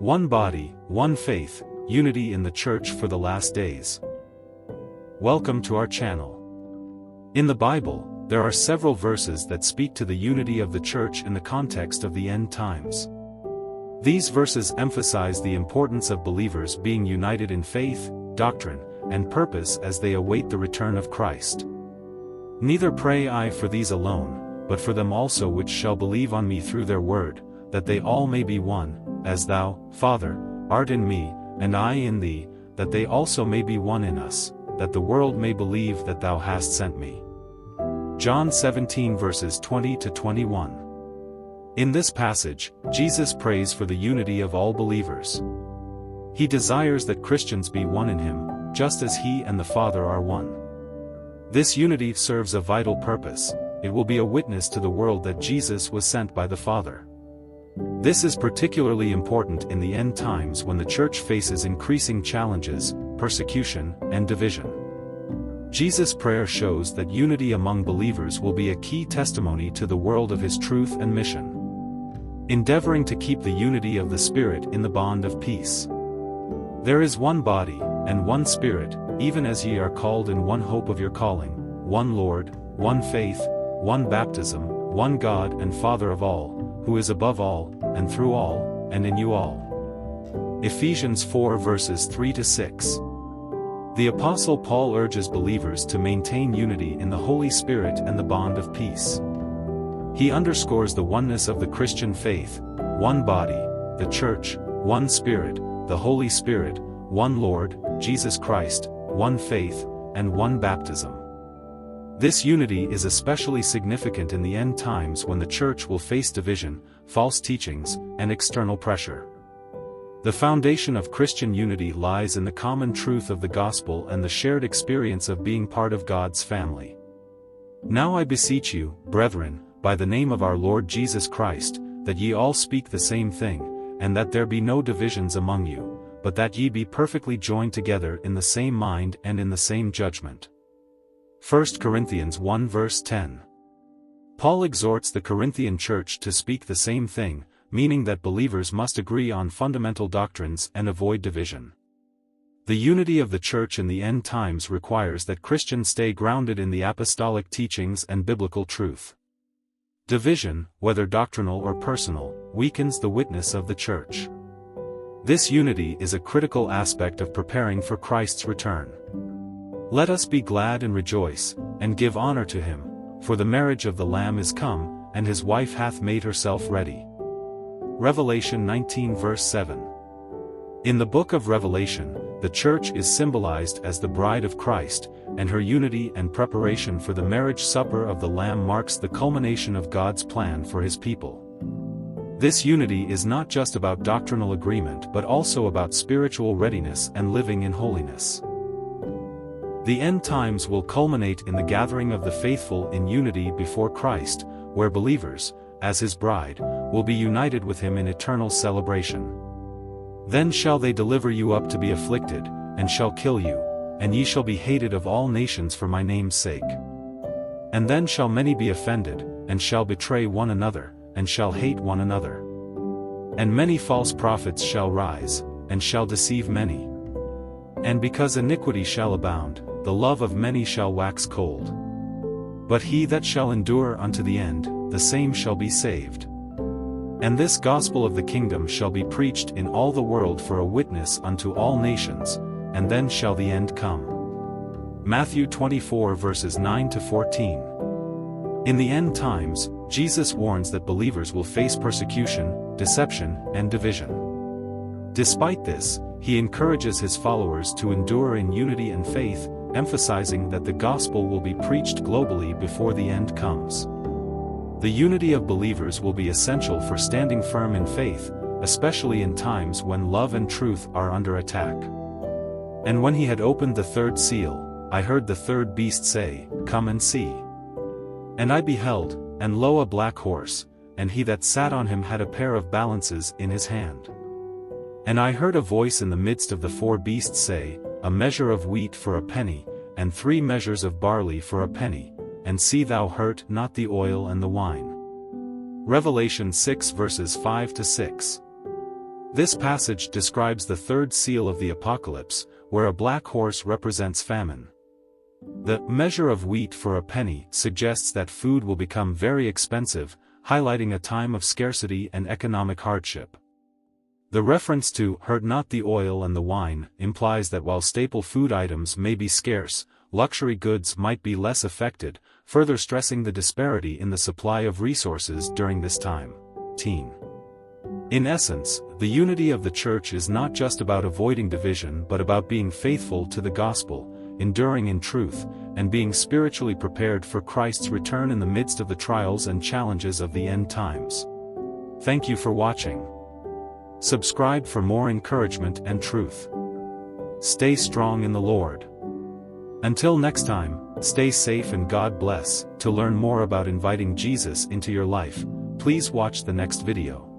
One body, one faith, unity in the Church for the last days. Welcome to our channel. In the Bible, there are several verses that speak to the unity of the Church in the context of the end times. These verses emphasize the importance of believers being united in faith, doctrine, and purpose as they await the return of Christ. Neither pray I for these alone, but for them also which shall believe on me through their word, that they all may be one, as thou, Father, art in me, and I in thee, that they also may be one in us, that the world may believe that thou hast sent me. John 17 verses 20-21. In this passage, Jesus prays for the unity of all believers. He desires that Christians be one in him, just as he and the Father are one. This unity serves a vital purpose. It will be a witness to the world that Jesus was sent by the Father. This is particularly important in the end times when the Church faces increasing challenges, persecution, and division. Jesus' prayer shows that unity among believers will be a key testimony to the world of his truth and mission. Endeavoring to keep the unity of the Spirit in the bond of peace. There is one body, and one Spirit, even as ye are called in one hope of your calling, one Lord, one faith, one baptism, one God and Father of all, who is above all, and through all, and in you all. Ephesians 4 verses 3-6. The Apostle Paul urges believers to maintain unity in the Holy Spirit and the bond of peace. He underscores the oneness of the Christian faith, one body, the Church, one Spirit, the Holy Spirit, one Lord, Jesus Christ, one faith, and one baptism. This unity is especially significant in the end times when the Church will face division, false teachings, and external pressure. The foundation of Christian unity lies in the common truth of the gospel and the shared experience of being part of God's family. Now I beseech you, brethren, by the name of our Lord Jesus Christ, that ye all speak the same thing, and that there be no divisions among you, but that ye be perfectly joined together in the same mind and in the same judgment. 1 Corinthians 1 verse 10. Paul exhorts the Corinthian church to speak the same thing, meaning that believers must agree on fundamental doctrines and avoid division. The unity of the church in the end times requires that Christians stay grounded in the apostolic teachings and biblical truth. Division, whether doctrinal or personal, weakens the witness of the church. This unity is a critical aspect of preparing for Christ's return. Let us be glad and rejoice, and give honor to him, for the marriage of the Lamb is come, and his wife hath made herself ready. Revelation 19 verse 7. In the book of Revelation, the church is symbolized as the bride of Christ, and her unity and preparation for the marriage supper of the Lamb marks the culmination of God's plan for his people. This unity is not just about doctrinal agreement but also about spiritual readiness and living in holiness. The end times will culminate in the gathering of the faithful in unity before Christ, where believers, as his bride, will be united with him in eternal celebration. Then shall they deliver you up to be afflicted, and shall kill you, and ye shall be hated of all nations for my name's sake. And then shall many be offended, and shall betray one another, and shall hate one another. And many false prophets shall rise, and shall deceive many. And because iniquity shall abound, the love of many shall wax cold. But he that shall endure unto the end, the same shall be saved. And this gospel of the kingdom shall be preached in all the world for a witness unto all nations, and then shall the end come. Matthew 24 verses 9-14. In the end times, Jesus warns that believers will face persecution, deception, and division. Despite this, he encourages his followers to endure in unity and faith, emphasizing that the gospel will be preached globally before the end comes. The unity of believers will be essential for standing firm in faith, especially in times when love and truth are under attack. And when he had opened the third seal, I heard the third beast say, Come and see. And I beheld, and lo a black horse, and he that sat on him had a pair of balances in his hand. And I heard a voice in the midst of the four beasts say, A measure of wheat for a penny, and 3 measures of barley for a penny, and see thou hurt not the oil and the wine. Revelation 6 verses 5-6. This passage describes the third seal of the Apocalypse, where a black horse represents famine. The measure of wheat for a penny suggests that food will become very expensive, highlighting a time of scarcity and economic hardship. The reference to "hurt not the oil and the wine" implies that while staple food items may be scarce, luxury goods might be less affected, further stressing the disparity in the supply of resources during this time. In essence, the unity of the Church is not just about avoiding division but about being faithful to the gospel, enduring in truth, and being spiritually prepared for Christ's return in the midst of the trials and challenges of the end times. Thank you for watching. Subscribe for more encouragement and truth. Stay strong in the Lord. Until next time, stay safe and God bless. To learn more about inviting Jesus into your life, please watch the next video.